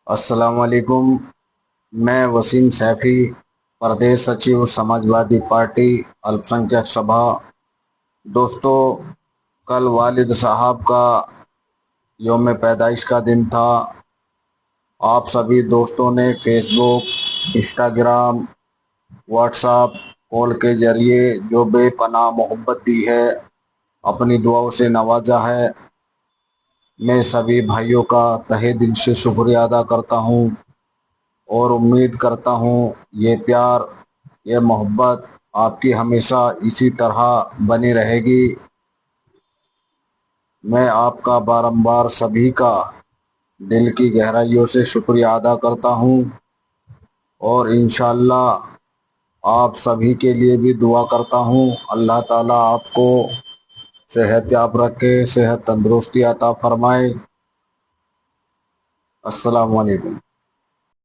السلام علیکم۔ میں وسیم سیفی، پردیش سچیو سماجوادی پارٹی الپ سنکھیک سبھا۔ دوستو، کل والد صاحب کا یوم پیدائش کا دن تھا۔ آپ سبھی دوستوں نے فیس بک، انسٹاگرام، واٹس ایپ، کال کے ذریعے جو بے پناہ محبت دی ہے، اپنی دعاؤں سے نوازا ہے۔ میں سبھی بھائیوں کا تہہ دل سے شکریہ ادا کرتا ہوں اور امید کرتا ہوں یہ پیار، یہ محبت آپ کی ہمیشہ اسی طرح بنی رہے گی۔ میں آپ کا بارمبار سبھی کا دل کی گہرائیوں سے شکریہ ادا کرتا ہوں اور انشاءاللہ آپ سبھی کے لیے بھی دعا کرتا ہوں۔ اللہ تعالیٰ آپ کو صحت یاب رکھے، صحت تندرستی عطا فرمائے۔ السلام علیکم۔